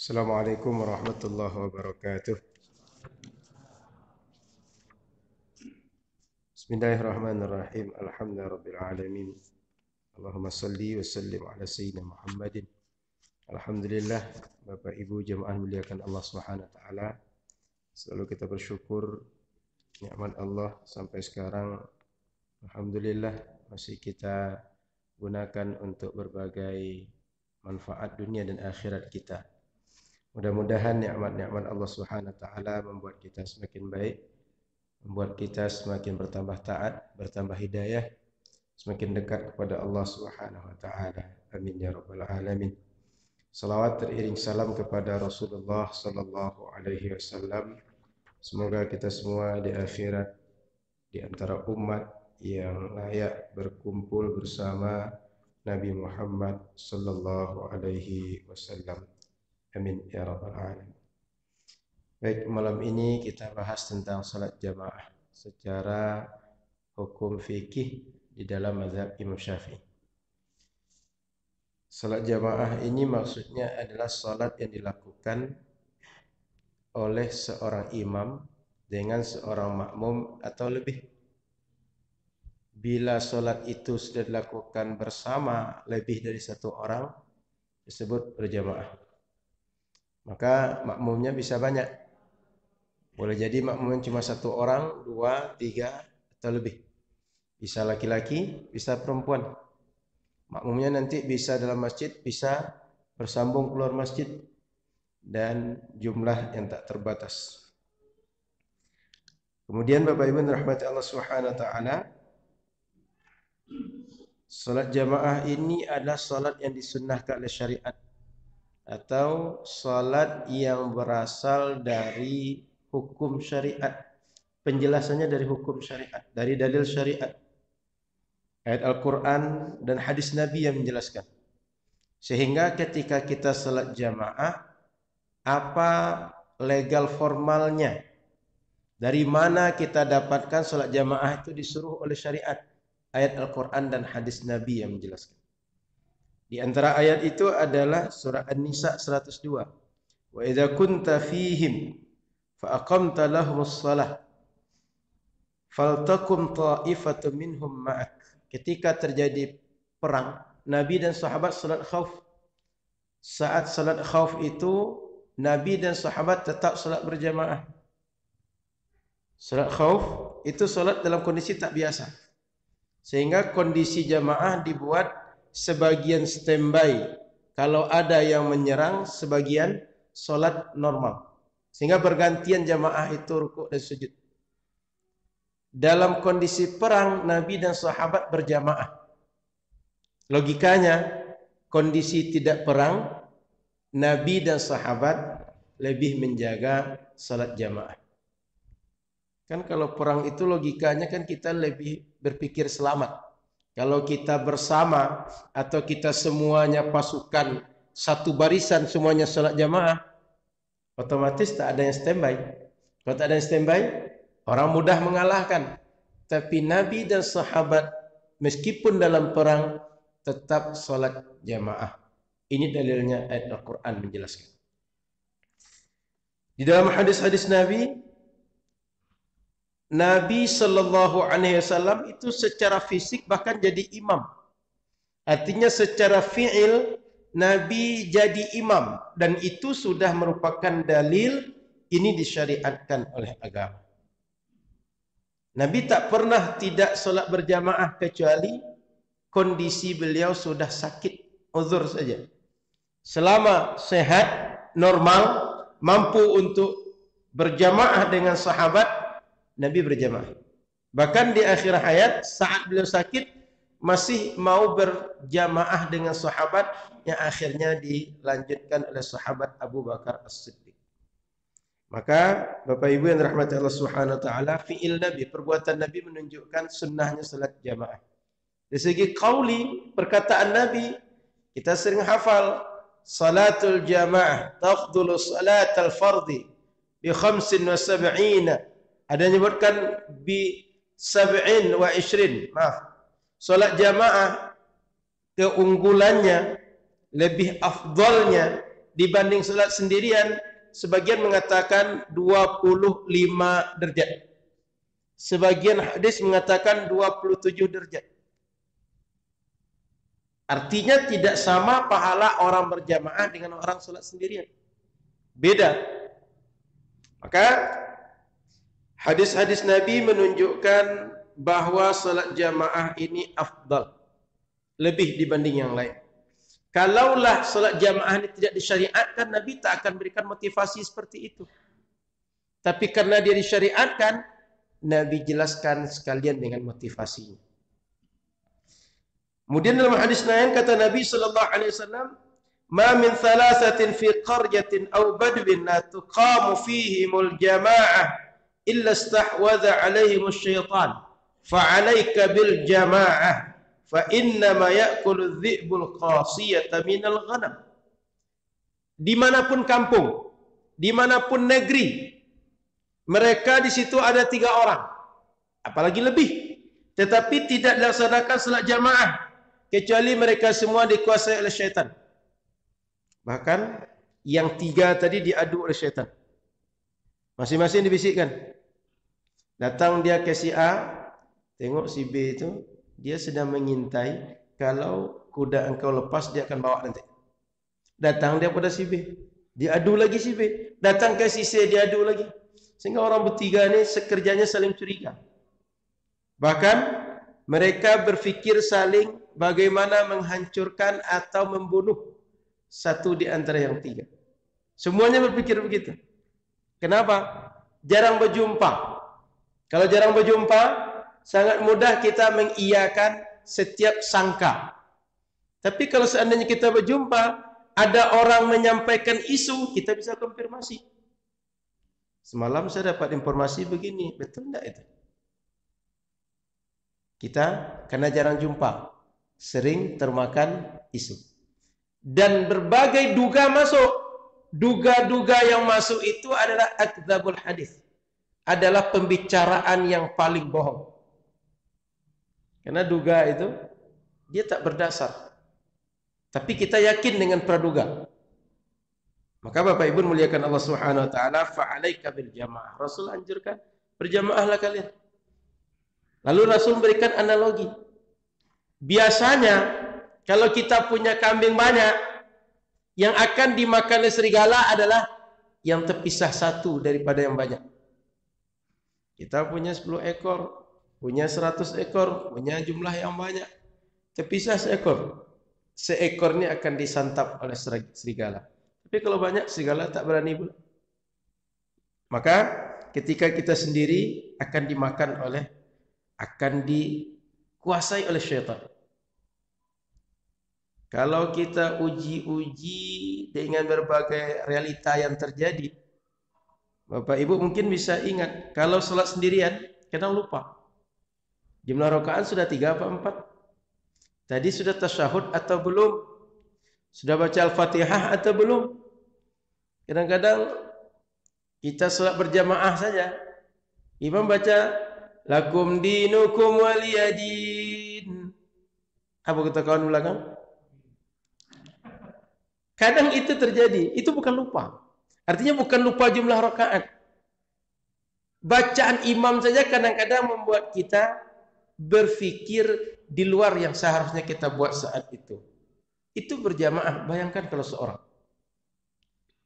Assalamualaikum warahmatullahi wabarakatuh. Bismillahirrahmanirrahim. Alhamdulillahirabbil alamin. Allahumma shalli wa sallim ala sayyidina Muhammadin. Alhamdulillah, Bapak Ibu jemaah muliakan Allah Subhanahu wa taala. Selalu kita bersyukur nikmat Allah sampai sekarang alhamdulillah masih kita gunakan untuk berbagai manfaat dunia dan akhirat kita. Mudah-mudahan nikmat-nikmat Allah Subhanahu wa taala membuat kita semakin baik, membuat kita semakin bertambah taat, bertambah hidayah, semakin dekat kepada Allah Subhanahu wa taala. Amin ya rabbal alamin. Salawat teriring salam kepada Rasulullah sallallahu alaihi wasallam. Semoga kita semua di akhirat di antara umat yang layak berkumpul bersama Nabi Muhammad sallallahu alaihi wasallam. Amin ya rabbal alamin. Baik, malam ini kita bahas tentang salat jamaah secara hukum fikih di dalam mazhab Imam Syafi'i. Salat jamaah ini maksudnya adalah salat yang dilakukan oleh seorang imam dengan seorang makmum atau lebih. Bila salat itu sudah dilakukan bersama lebih dari satu orang, disebut berjamaah. Maka makmumnya bisa banyak. Boleh jadi makmumnya cuma satu orang, dua, tiga, atau lebih. Bisa laki-laki, bisa perempuan. Makmumnya nanti bisa dalam masjid, bisa bersambung keluar masjid. Dan jumlah yang tak terbatas. Kemudian Bapak Ibu rahmati Allah Subhanahu wa taala, salat jamaah ini adalah salat yang disunnahkan oleh syariat atau salat yang berasal dari hukum syariat. Penjelasannya dari hukum syariat, dari dalil syariat. Ayat Al-Quran dan hadis Nabi yang menjelaskan. Sehingga ketika kita salat jamaah, apa legal formalnya? Dari mana kita dapatkan salat jamaah itu disuruh oleh syariat? Ayat Al-Quran dan hadis Nabi yang menjelaskan. Di antara ayat itu adalah surah An-Nisa 102. Wa idza kunta fihim fa aqamta lahumus shalah faltakum ta'ifatun minhum ma'ak. Ketika terjadi perang, Nabi dan sahabat salat khauf. Saat salat khauf itu Nabi dan sahabat tetap salat berjamaah. Salat khauf itu salat dalam kondisi tak biasa. Sehingga kondisi jamaah dibuat sebagian standby. Kalau ada yang menyerang, sebagian salat normal. Sehingga bergantian jamaah itu rukuk dan sujud. Dalam kondisi perang, Nabi dan sahabat berjamaah. Logikanya, kondisi tidak perang, Nabi dan sahabat lebih menjaga salat jamaah. Kan kalau perang itu logikanya kan kita lebih berpikir selamat. Kalau kita bersama atau kita semuanya pasukan satu barisan semuanya salat jamaah, otomatis tak ada yang standby. Kalau tak ada yang standby, orang mudah mengalahkan. Tapi Nabi dan sahabat meskipun dalam perang tetap salat jamaah. Ini dalilnya ayat Al-Quran menjelaskan. Di dalam hadis-hadis Nabi sallallahu alaihi wasallam itu secara fisik bahkan jadi imam. Artinya secara fi'il Nabi jadi imam dan itu sudah merupakan dalil ini disyariatkan oleh agama. Nabi tak pernah tidak salat berjamaah kecuali kondisi beliau sudah sakit, uzur saja. Selama sehat, normal, mampu untuk berjamaah dengan sahabat, Nabi berjamaah. Bahkan di akhir hayat saat beliau sakit masih mau berjamaah dengan sahabat yang akhirnya dilanjutkan oleh sahabat Abu Bakar As-Siddiq. Maka Bapak Ibu yang dirahmati Allah Subhanahu wa taala, fi'il Nabi, perbuatan Nabi menunjukkan sunnahnya salat jamaah. Dari segi qauli, perkataan Nabi, kita sering hafal salatul jamaah tafdulu salatal fardhi bi 75. Ada yang menyebutkan bi 27. Maaf. Salat jamaah keunggulannya lebih afdalnya dibanding salat sendirian, sebagian mengatakan 25 derajat. Sebagian hadis mengatakan 27 derajat. Artinya tidak sama pahala orang berjamaah dengan orang salat sendirian. Beda. Maka hadis-hadis Nabi menunjukkan bahwa salat jamaah ini afdal, lebih dibanding yang lain. Kalaulah salat jamaah ini tidak disyariatkan, Nabi tak akan berikan motivasi seperti itu. Tapi karena dia disyariatkan, Nabi jelaskan sekalian dengan motivasinya. Kemudian dalam hadis lain kata Nabi sallallahu alaihi wasallam, "Ma min thalathatin fi qaryatin aw badwin la tuqamu fihimul jama'ah illa istahwadha 'alaihim asy-syaitan, fa 'alaika bil jama'ah, fa inna ma ya'kulu adh-dhi'bul qasiyata minal ghanam." Dimanapun kampung, dimanapun negeri, mereka di situ ada 3 orang, apalagi lebih, tetapi tidak dilaksanakan salat jamaah kecuali mereka semua dikuasai oleh syaitan. Bahkan yang 3 tadi diadu oleh syaitan. Masing-masing dibisikkan. Datang dia ke si A, tengok si B itu, dia sedang mengintai, kalau kuda engkau lepas dia akan bawa nanti. Datang dia pada si B, diadu lagi si B. Datang ke si C, diadu lagi. Sehingga orang bertiga ini sekerjanya saling curiga. Bahkan mereka berfikir saling bagaimana menghancurkan atau membunuh satu di antara yang 3. Semuanya berpikir begitu. Kenapa? Jarang berjumpa. Kalau jarang berjumpa, sangat mudah kita mengiyakan setiap sangka. Tapi kalau seandainya kita berjumpa, ada orang menyampaikan isu, kita bisa konfirmasi. Semalam saya dapat informasi begini, betul enggak itu? Kita karena jarang jumpa, sering termakan isu. Dan berbagai duga masuk. Duga-duga yang masuk itu adalah akdzabul hadis. Adalah pembicaraan yang paling bohong. Karena duga itu dia tak berdasar. Tapi kita yakin dengan praduga. Maka Bapak Ibu muliakan Allah Subhanahu wa taala, fa'alaika bil jamaah. Rasul anjurkan, berjamaahlah kalian. Lalu Rasul memberikan analogi. Biasanya kalau kita punya kambing banyak, yang akan dimakan oleh serigala adalah yang terpisah satu daripada yang banyak. Kita punya 10 ekor, punya 100 ekor, punya jumlah yang banyak, terpisah seekor. Seekor ini akan disantap oleh serigala. Tapi kalau banyak, serigala tak berani pula. Maka ketika kita sendiri akan dikuasai oleh syaitan. Kalau kita uji-uji dengan berbagai realita yang terjadi, Bapak Ibu mungkin bisa ingat, kalau sholat sendirian, kadang lupa. Jumlah rakaat sudah 3 apa 4? Tadi sudah tasyahud atau belum? Sudah baca Al-Fatihah atau belum? Kadang-kadang kita sholat berjamaah saja, imam baca lakum dinukum waliyadin. Apa kata kawan belakang? Kadang itu terjadi, itu bukan lupa. Artinya bukan lupa jumlah rakaat. Bacaan imam saja kadang-kadang membuat kita berpikir di luar yang seharusnya kita buat saat itu. Itu berjamaah, bayangkan kalau seorang.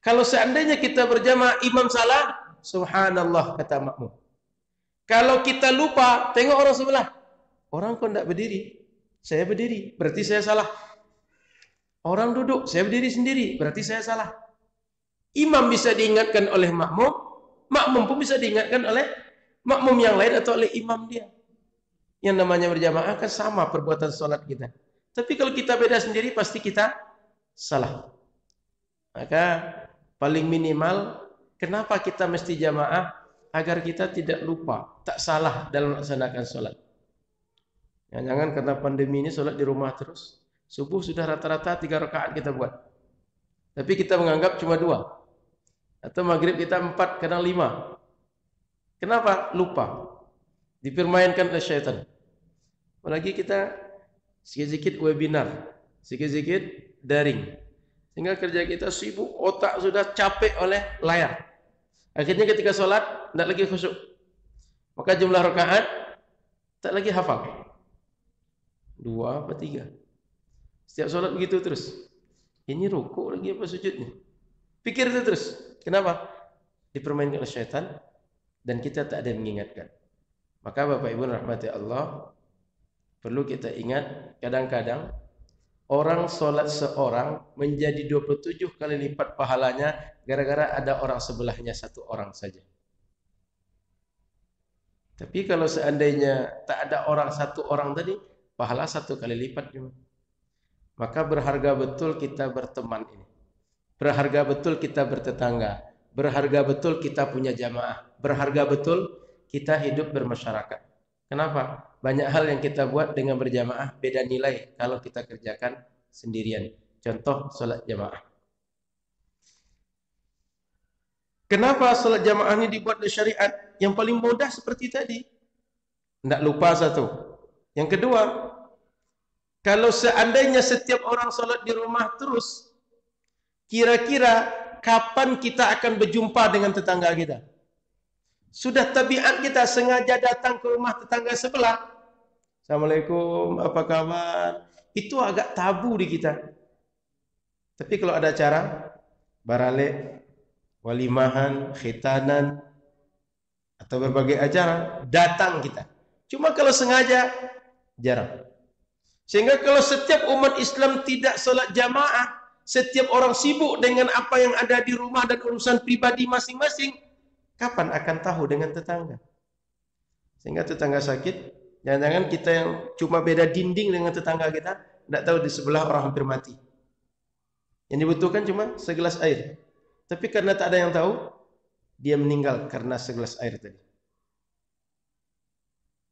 Kalau seandainya kita berjamaah, imam salah, subhanallah kata makmum. Kalau kita lupa, tengok orang sebelah. Orang kok tidak berdiri? Saya berdiri, berarti saya salah. Orang duduk, saya berdiri sendiri, berarti saya salah. Imam bisa diingatkan oleh makmum, makmum pun bisa diingatkan oleh makmum yang lain atau oleh imam dia. Yang namanya berjamaah kan sama perbuatan sholat kita. Tapi kalau kita beda sendiri, pasti kita salah. Maka paling minimal, kenapa kita mesti jamaah? Agar kita tidak lupa, tak salah dalam melaksanakan sholat. Jangan karena pandemi ini sholat di rumah terus. Subuh sudah rata-rata 3 rakaat kita buat. Tapi kita menganggap cuma 2. Atau maghrib kita 4, kadang 5. Kenapa? Lupa. Dipermainkan oleh syaitan. Apalagi kita sikit-sikit webinar, sikit-sikit daring, Sehingga kerja kita sibuk, otak sudah capek oleh layar. Akhirnya ketika sholat, tidak lagi khusyuk. Maka jumlah rakaat tak lagi hafal. 2 apa 3. Setiap sholat begitu terus. Ini rukuk lagi apa sujudnya? Pikir itu terus. Kenapa? Dipermainkan oleh syaitan dan kita tak ada yang mengingatkan. Maka Bapak Ibu rahmati Allah, perlu kita ingat, kadang-kadang orang sholat seorang menjadi 27 kali lipat pahalanya gara-gara ada orang sebelahnya 1 orang saja. Tapi kalau seandainya tak ada 1 orang tadi, pahala 1 kali lipat. Maka berharga betul kita berteman ini. Berharga betul kita bertetangga. Berharga betul kita punya jamaah. Berharga betul kita hidup bermasyarakat. Kenapa? Banyak hal yang kita buat dengan berjamaah beda nilai kalau kita kerjakan sendirian. Contoh sholat jamaah. Kenapa sholat jamaah ini dibuat oleh syariat? Yang paling mudah seperti tadi. Tidak lupa satu. Yang kedua, kalau seandainya setiap orang sholat di rumah terus, kira-kira kapan kita akan berjumpa dengan tetangga kita? Sudah tabiat kita sengaja datang ke rumah tetangga sebelah. Assalamualaikum, apa kabar? Itu agak tabu di kita. Tapi kalau ada acara, barale, walimahan, khitanan, atau berbagai acara, datang kita. Cuma kalau sengaja, jarang. Sehingga kalau setiap umat Islam tidak sholat jamaah, setiap orang sibuk dengan apa yang ada di rumah dan urusan pribadi masing-masing, kapan akan tahu dengan tetangga? Sehingga tetangga sakit, jangan-jangan kita yang cuma beda dinding dengan tetangga kita, tidak tahu di sebelah orang hampir mati. Yang dibutuhkan cuma segelas air. Tapi karena tak ada yang tahu, dia meninggal karena segelas air tadi.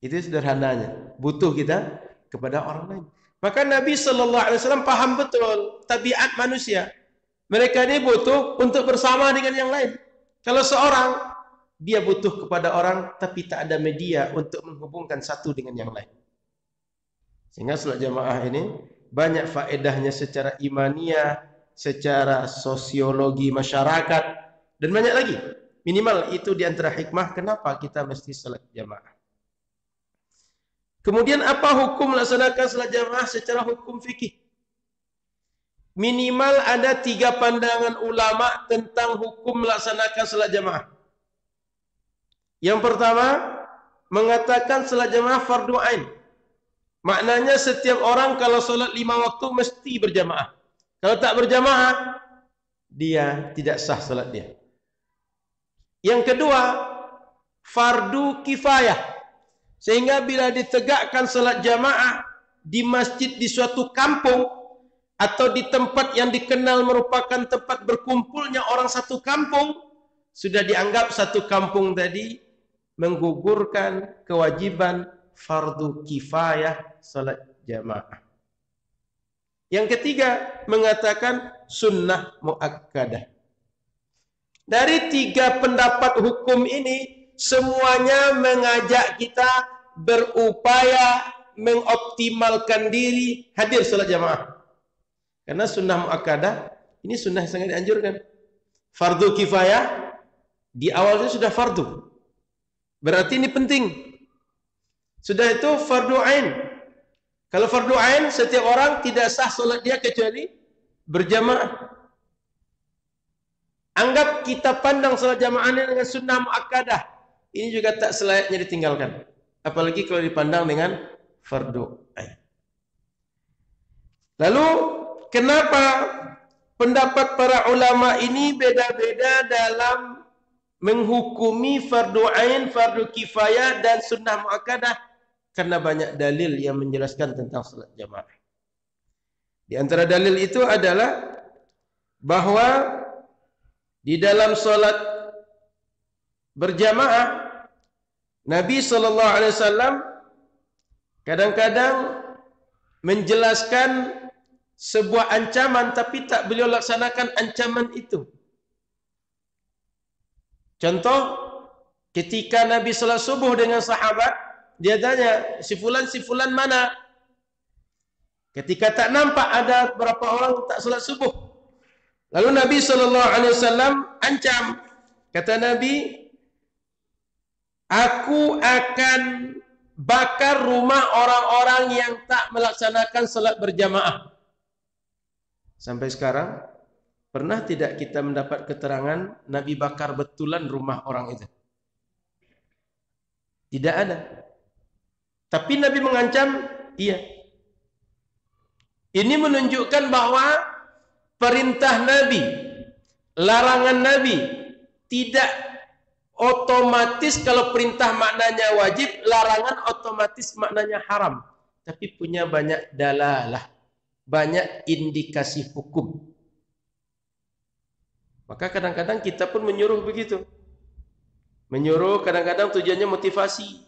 Itu sederhananya. Butuh kita kepada orang lain. Maka Nabi SAW paham betul tabiat manusia. Mereka ini butuh untuk bersama dengan yang lain. Kalau seorang, dia butuh kepada orang, tapi tak ada media untuk menghubungkan satu dengan yang lain. Sehingga sholat jamaah ini banyak faedahnya secara imaniah, secara sosiologi masyarakat, dan banyak lagi. Minimal itu di antara hikmah kenapa kita mesti sholat jamaah. Kemudian apa hukum melaksanakan sholat jamaah secara hukum fikih? Minimal ada 3 pandangan ulama tentang hukum melaksanakan sholat jamaah. Yang pertama, mengatakan sholat jamaah fardu ain. Maknanya setiap orang kalau sholat 5 waktu mesti berjamaah. Kalau tak berjamaah, dia tidak sah sholat dia. Yang kedua, fardu kifayah. Sehingga bila ditegakkan sholat jamaah di masjid di suatu kampung atau di tempat yang dikenal merupakan tempat berkumpulnya orang satu kampung, sudah dianggap satu kampung tadi menggugurkan kewajiban fardu kifayah sholat jamaah. Yang ketiga, mengatakan sunnah muakkadah. Dari 3 pendapat hukum ini, semuanya mengajak kita berupaya mengoptimalkan diri hadir sholat jamaah. Karena sunnah muakkadah ini sunnah yang sangat dianjurkan. Fardu kifayah di awalnya sudah fardu. Berarti ini penting. Sudah itu fardu ain. Kalau fardu ain setiap orang tidak sah sholat dia kecuali berjamaah. Anggap kita pandang sholat jamaahnya dengan sunnah muakkadah. Ini juga tak selayaknya ditinggalkan. Apalagi kalau dipandang dengan fardu ain. Lalu kenapa pendapat para ulama ini beda-beda dalam menghukumi fardu ain, fardu kifayah dan sunnah muakkadah? Karena banyak dalil yang menjelaskan tentang salat jamaah. Di antara dalil itu adalah bahwa di dalam salat berjamaah Nabi SAW kadang-kadang menjelaskan sebuah ancaman tapi tak beliau laksanakan ancaman itu. Contoh, ketika Nabi salat subuh dengan sahabat, dia tanya, si fulan mana? Ketika tak nampak ada berapa orang tak salat subuh, Lalu Nabi SAW ancam. Kata Nabi, aku akan bakar rumah orang-orang yang tak melaksanakan salat berjamaah. Sampai sekarang, pernah tidak kita mendapat keterangan Nabi bakar betulan rumah orang itu? Tidak ada. Tapi Nabi mengancam, iya. Ini menunjukkan bahwa perintah Nabi, larangan Nabi, tidak otomatis kalau perintah maknanya wajib, larangan otomatis maknanya haram. Tapi punya banyak dalalah, banyak indikasi hukum. Maka kadang-kadang kita pun menyuruh begitu. Menyuruh kadang-kadang tujuannya motivasi.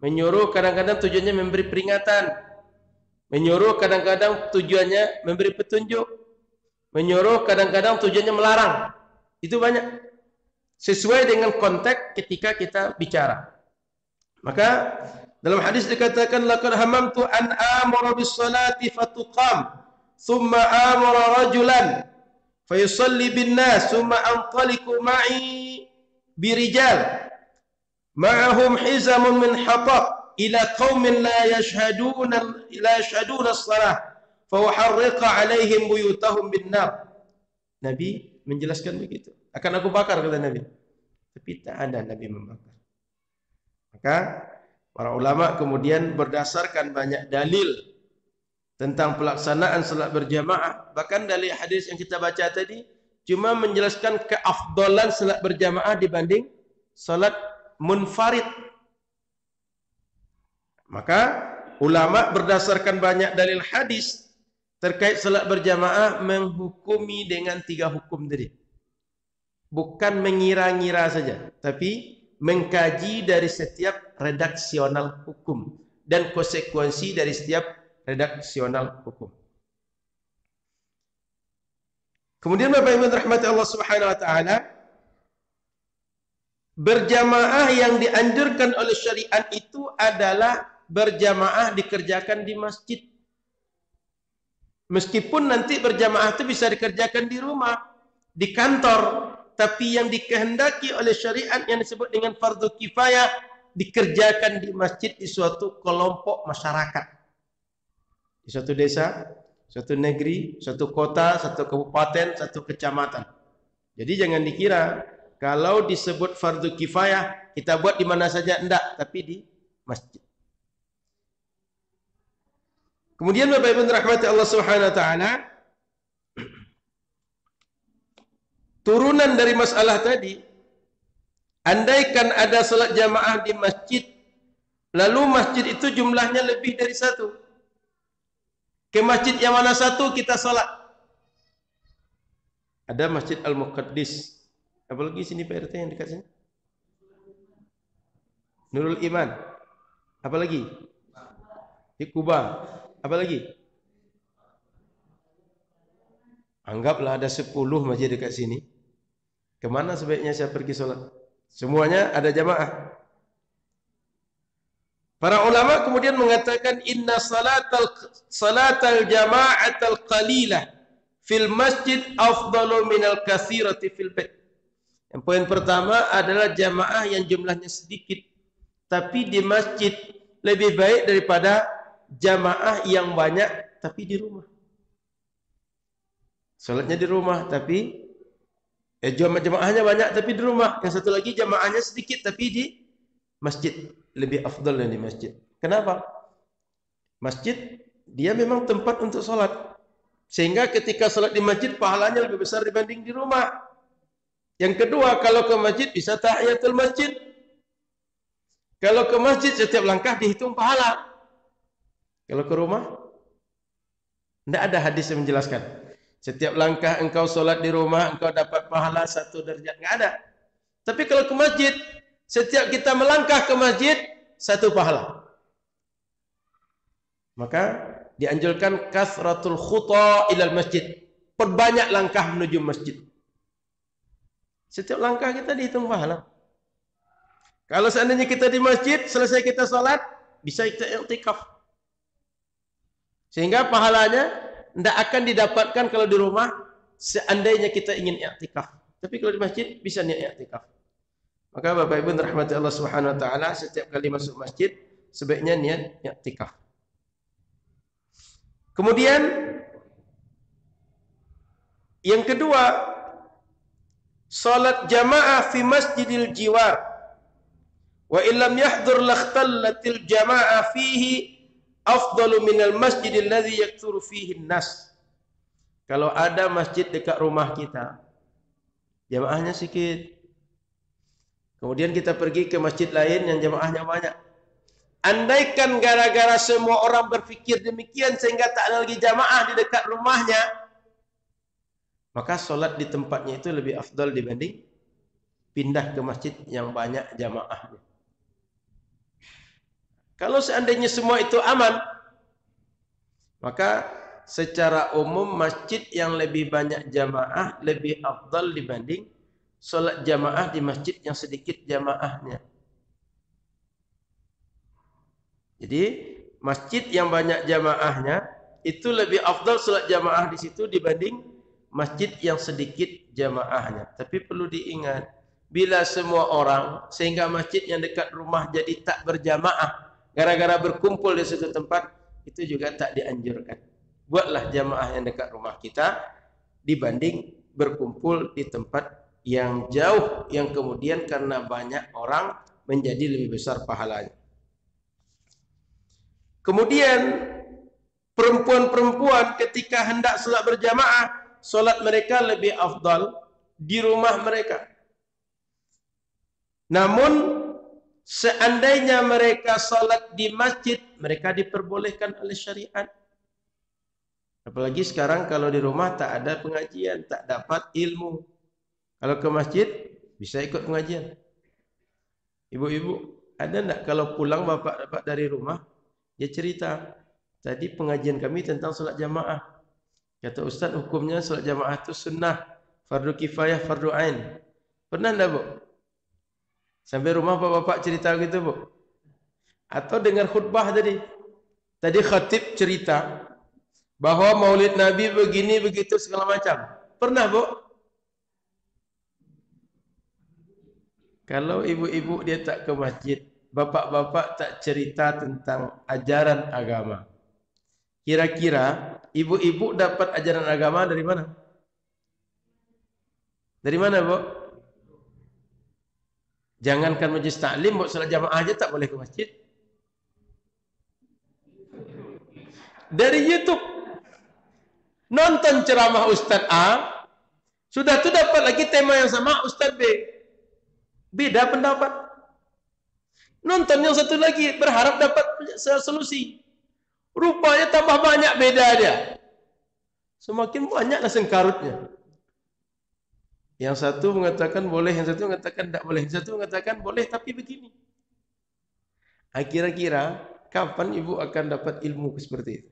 Menyuruh kadang-kadang tujuannya memberi peringatan. Menyuruh kadang-kadang tujuannya memberi petunjuk. Menyuruh kadang-kadang tujuannya melarang. Itu banyak. Sesuai dengan konteks ketika kita bicara. Maka dalam hadis dikatakan laqad hamamtu an amara bis salati fatuqam thumma amara rajulan fayusalli bin nas thumma antaliqu ma'i birijal ma'ahum hizamun min hatab ila qaumin la yashhaduna as-salah fa uharriqa alaihim buyutahum bin nar. Nabi menjelaskan begitu. Akan aku bakar, kata Nabi. Tapi tak ada Nabi membakar. Maka para ulama kemudian berdasarkan banyak dalil tentang pelaksanaan salat berjamaah. Bahkan dari hadis yang kita baca tadi cuma menjelaskan keafdalan salat berjamaah dibanding salat munfarid. Maka ulama berdasarkan banyak dalil hadis terkait salat berjamaah menghukumi dengan 3 hukum tadi. Bukan mengira-ngira saja, tapi mengkaji dari setiap redaksional hukum dan konsekuensi dari setiap redaksional hukum. Kemudian Bapak Ibu rahmati Allah Subhanahu wa taala, berjamaah yang dianjurkan oleh syariat itu adalah berjamaah dikerjakan di masjid. Meskipun nanti berjamaah itu bisa dikerjakan di rumah, di kantor, tapi yang dikehendaki oleh syariat yang disebut dengan fardu kifayah dikerjakan di masjid di suatu kelompok masyarakat. Di suatu desa, suatu negeri, suatu kota, satu kabupaten, satu kecamatan. Jadi jangan dikira kalau disebut fardu kifayah kita buat di mana saja, enggak, tapi di masjid. Kemudian Bapak Ibu rahmati Allah Subhanahu wa taala, turunan dari masalah tadi, andaikan ada salat jamaah di masjid, lalu masjid itu jumlahnya lebih dari 1. Ke masjid yang mana satu kita salat? Ada Masjid Al-Muqaddis. Apalagi sini Pak RT yang dekat sini? Nurul Iman. Apalagi? Di Kuba. Apalagi? Anggaplah ada 10 masjid dekat sini. Kemana sebaiknya saya pergi sholat? Semuanya ada jamaah. Para ulama kemudian mengatakan inna salatal jama'atal qalilah fil masjid afdalu minal katsirati fil bait. Yang poin pertama adalah jamaah yang jumlahnya sedikit tapi di masjid lebih baik daripada jamaah yang banyak tapi di rumah. Salatnya di rumah tapi jamaahnya banyak tapi di rumah. Yang satu lagi jamaahnya sedikit tapi di masjid. Lebih afdal dari masjid. Kenapa? Masjid dia memang tempat untuk salat. Sehingga ketika salat di masjid pahalanya lebih besar dibanding di rumah. Yang kedua, kalau ke masjid bisa tahiyatul masjid. Kalau ke masjid setiap langkah dihitung pahala. Kalau ke rumah tidak ada hadis yang menjelaskan. Setiap langkah engkau solat di rumah, engkau dapat pahala 1 derajat. Enggak ada. Tapi kalau ke masjid, setiap kita melangkah ke masjid, 1 pahala. Maka dianjurkan kasratul khuta ilal masjid. Perbanyak langkah menuju masjid. Setiap langkah kita dihitung pahala. Kalau seandainya kita di masjid, selesai kita solat, bisa kita i'tikaf. Sehingga pahalanya tidak akan didapatkan kalau di rumah seandainya kita ingin i'tikaf. Tapi kalau di masjid bisa niat i'tikaf. Maka Bapak Ibu rahmati Allah Subhanahu wa taala, setiap kali masuk masjid sebaiknya niat i'tikaf. Kemudian yang kedua, salat jamaah fi masjidil jiwar. Wa illam yahdhur lakhtallatil jamaah fihi afdalu minal masjidil ladzi yaktsuru fihi an-nas. Kalau ada masjid dekat rumah kita, jamaahnya sedikit. Kemudian kita pergi ke masjid lain yang jamaahnya banyak. Andaikan gara-gara semua orang berpikir demikian sehingga tak ada lagi jamaah di dekat rumahnya, maka solat di tempatnya itu lebih afdal dibanding pindah ke masjid yang banyak jamaahnya. Kalau seandainya semua itu aman, maka secara umum masjid yang lebih banyak jamaah lebih afdal dibanding solat jamaah di masjid yang sedikit jamaahnya. Jadi masjid yang banyak jamaahnya itu lebih afdal solat jamaah di situ dibanding masjid yang sedikit jamaahnya. Tapi perlu diingat, bila semua orang sehingga masjid yang dekat rumah jadi tak berjamaah gara-gara berkumpul di satu tempat, itu juga tak dianjurkan. Buatlah jamaah yang dekat rumah kita dibanding berkumpul di tempat yang jauh yang kemudian karena banyak orang menjadi lebih besar pahalanya. Kemudian perempuan-perempuan ketika hendak salat berjamaah, salat mereka lebih afdal di rumah mereka. Namun seandainya mereka salat di masjid, mereka diperbolehkan oleh syariat. Apalagi sekarang kalau di rumah tak ada pengajian, tak dapat ilmu. Kalau ke masjid bisa ikut pengajian. Ibu-ibu, ada enggak kalau pulang bapak dapat dari rumah, dia cerita, tadi pengajian kami tentang salat jamaah. Kata Ustaz, hukumnya salat jamaah itu sunnah, fardu kifayah, fardu ain. Pernah enggak, Bu? Sampai rumah bapak cerita gitu, Bu? Atau dengar khutbah tadi. Tadi khatib cerita bahwa Maulid Nabi begini begitu segala macam. Pernah, Bu? Kalau ibu-ibu dia tak ke masjid, bapak-bapak tak cerita tentang ajaran agama. Kira-kira ibu-ibu dapat ajaran agama dari mana? Dari mana, Bu? Jangankan majlis taklim, buat salat jamaah aja tak boleh ke masjid. Dari YouTube. Nonton ceramah Ustaz A, sudah tu dapat lagi tema yang sama Ustaz B. Beda pendapat. Nonton yang satu lagi, berharap dapat solusi. Rupanya tambah banyak beda dia. Semakin banyaklah sengkarutnya. Yang satu mengatakan boleh, yang satu mengatakan tidak boleh, yang satu mengatakan boleh tapi begini. Kira-kira kapan ibu akan dapat ilmu seperti itu?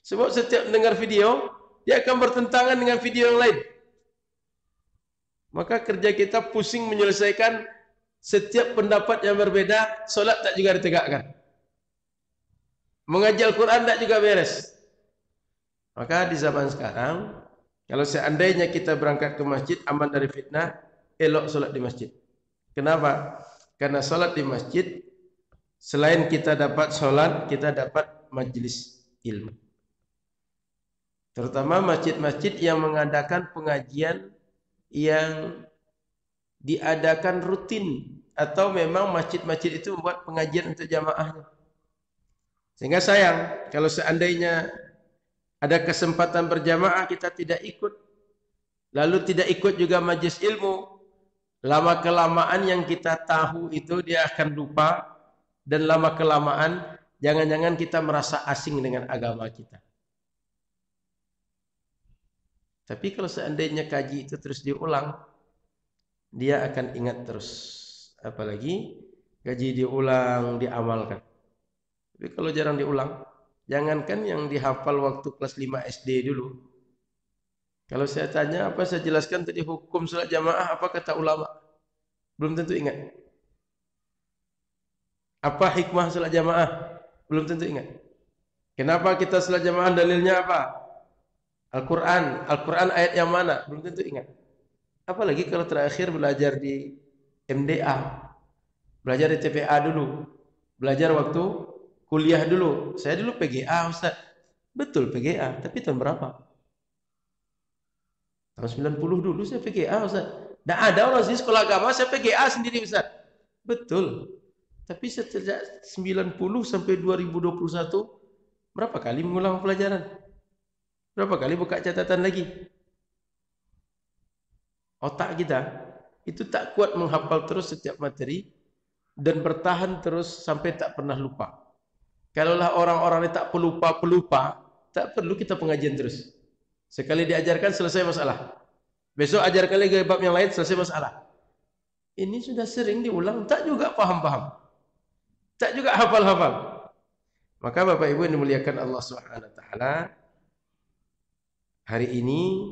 Sebab setiap mendengar video, dia akan bertentangan dengan video yang lain. Maka kerja kita pusing menyelesaikan setiap pendapat yang berbeda, solat tak juga ditegakkan. Mengaji Al-Quran tak juga beres. Maka di zaman sekarang, kalau seandainya kita berangkat ke masjid aman dari fitnah, elok solat di masjid. Kenapa? Karena solat di masjid, selain kita dapat solat, kita dapat majlis ilmu. Terutama masjid-masjid yang mengadakan pengajian yang diadakan rutin, atau memang masjid-masjid itu membuat pengajian untuk jamaahnya. Sehingga sayang kalau seandainya ada kesempatan berjamaah kita tidak ikut, lalu tidak ikut juga majlis ilmu, lama kelamaan yang kita tahu itu dia akan lupa, dan lama kelamaan jangan-jangan kita merasa asing dengan agama kita. Tapi kalau seandainya kaji itu terus diulang, dia akan ingat terus. Apalagi kaji diulang, diamalkan. Tapi kalau jarang diulang, jangankan yang dihafal waktu kelas 5 SD dulu. Kalau saya tanya, apa saya jelaskan tadi hukum salat jamaah, apa kata ulama? Belum tentu ingat. Apa hikmah salat jamaah? Belum tentu ingat. Kenapa kita salat jamaah, dalilnya apa? Al-Quran ayat yang mana? Belum tentu ingat. Apalagi kalau terakhir belajar di MDA, belajar di TPA dulu, belajar waktu kuliah dulu. Saya dulu PGA, Ustaz. Betul PGA, tapi tahun berapa? Tahun 90 dulu saya PGA, Ustaz. Nah, ada orang sini sekolah agama, saya PGA sendiri, Ustaz. Betul. Tapi sejak 90 sampai 2021, berapa kali mengulang pelajaran? Berapa kali buka catatan lagi? Otak kita itu tak kuat menghafal terus setiap materi dan bertahan terus sampai tak pernah lupa. Kalaulah orang-orang ini tak pelupa, tak perlu kita pengajian terus. Sekali diajarkan selesai masalah. Besok ajarkan lagi bab yang lain selesai masalah. Ini sudah sering diulang, tak juga paham-paham. Tak juga hafal-hafal. Maka Bapak Ibu yang dimuliakan Allah Subhanahu wa taala, hari ini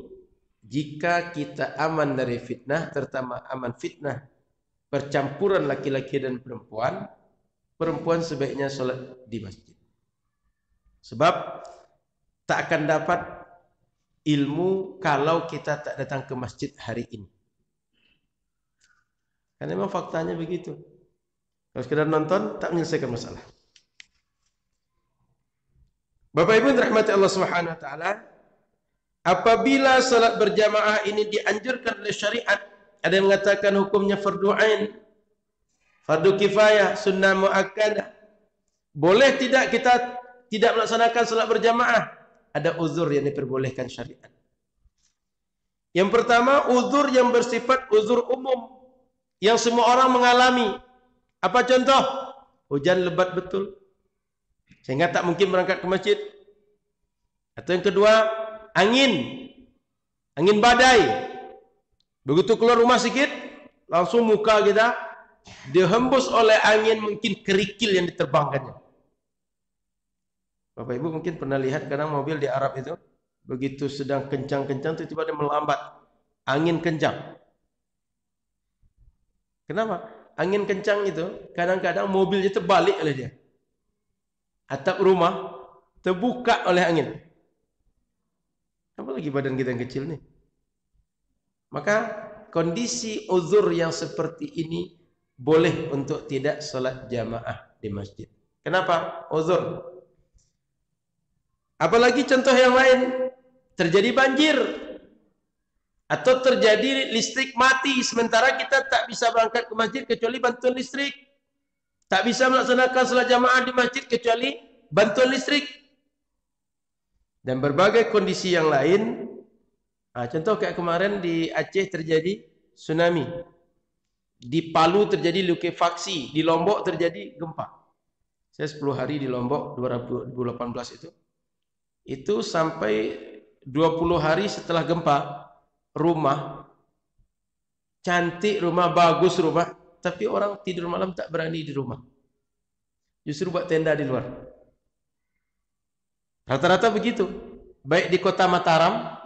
jika kita aman dari fitnah, terutama aman fitnah percampuran laki-laki dan perempuan, perempuan sebaiknya sholat di masjid. Sebab tak akan dapat ilmu kalau kita tak datang ke masjid hari ini. Karena memang faktanya begitu. Kalau sekedar nonton tak menyelesaikan masalah. Bapak Ibu rahmati Allah Subhanahu wa taala, apabila salat berjamaah ini dianjurkan oleh syariat, ada yang mengatakan hukumnya fardu ain, fardu kifayah, sunnah muakkadah. Boleh tidak kita tidak melaksanakan salat berjamaah? Ada uzur yang diperbolehkan syariat. Yang pertama, uzur yang bersifat uzur umum yang semua orang mengalami. Apa contoh? Hujan lebat betul sehingga tak mungkin berangkat ke masjid. Atau yang kedua, angin badai. Begitu keluar rumah sedikit, langsung muka kita dihembus oleh angin, mungkin kerikil yang diterbangkannya. Bapak Ibu mungkin pernah lihat kadang mobil di Arab itu, begitu sedang kencang-kencang tiba-tiba dia melambat. Angin kencang. Kenapa? Angin kencang itu kadang-kadang mobilnya terbalik oleh dia. Atap rumah terbuka oleh angin. Apalagi badan kita yang kecil nih. Maka kondisi uzur yang seperti ini boleh untuk tidak sholat jamaah di masjid. Kenapa? Uzur. Apalagi contoh yang lain, terjadi banjir atau terjadi listrik mati sementara kita tak bisa berangkat ke masjid kecuali bantuan listrik. Tak bisa melaksanakan salat jamaah di masjid kecuali bantuan listrik. Dan berbagai kondisi yang lain. Contoh kayak kemarin di Aceh terjadi tsunami. Di Palu terjadi likuifaksi. Di Lombok terjadi gempa. Saya 10 hari di Lombok 2018 itu. Itu sampai 20 hari setelah gempa. Rumah. Cantik rumah, bagus rumah. Tapi orang tidur malam tak berani di rumah. Justru buat tenda di luar. Rata-rata begitu. Baik di kota Mataram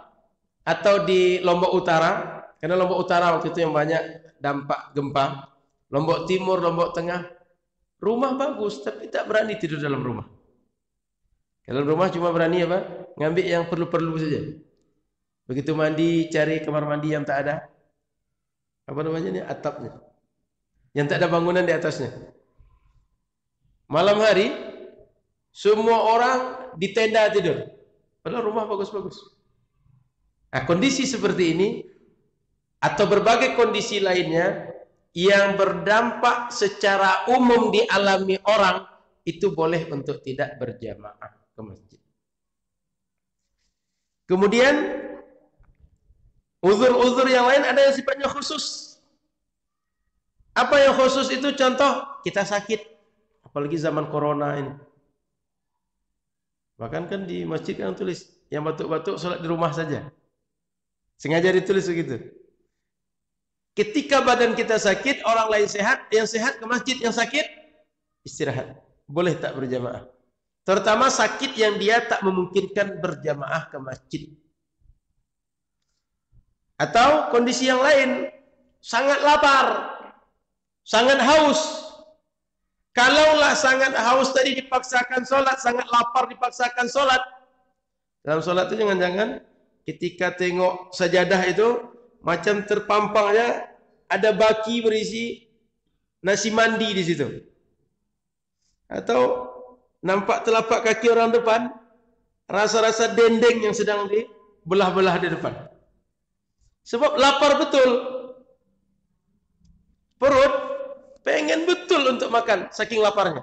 atau di Lombok Utara. Karena Lombok Utara waktu itu yang banyak dampak gempa. Lombok Timur, Lombok Tengah. Rumah bagus tapi tak berani tidur dalam rumah. Dalam rumah cuma berani apa? Ngambil yang perlu-perlu saja. Begitu mandi cari kamar mandi yang tak ada. Apa namanya ini? Atapnya. Yang tak ada bangunan di atasnya. Malam hari semua orang di tenda tidur. Padahal rumah bagus-bagus. Nah, kondisi seperti ini atau berbagai kondisi lainnya yang berdampak secara umum dialami orang itu boleh untuk tidak berjamaah ke masjid. Kemudian uzur-uzur yang lain ada yang sifatnya khusus. Apa yang khusus itu? Contoh, kita sakit. Apalagi zaman corona ini. Bahkan kan di masjid kan tulis, yang batuk-batuk sholat di rumah saja. Sengaja ditulis begitu. Ketika badan kita sakit, orang lain sehat, yang sehat ke masjid, yang sakit istirahat. Boleh tak berjamaah. Terutama sakit yang dia tak memungkinkan berjamaah ke masjid. Atau kondisi yang lain, sangat lapar, sangat haus. Kalaulah sangat haus tadi dipaksakan sholat, sangat lapar dipaksakan sholat. Dalam sholat itu jangan-jangan ketika tengok sajadah itu macam terpampangnya ada baki berisi nasi mandi di situ. Atau nampak telapak kaki orang depan, rasa-rasa dendeng yang sedang dibelah-belah di depan. Sebab lapar betul. Perut pengen betul untuk makan, saking laparnya.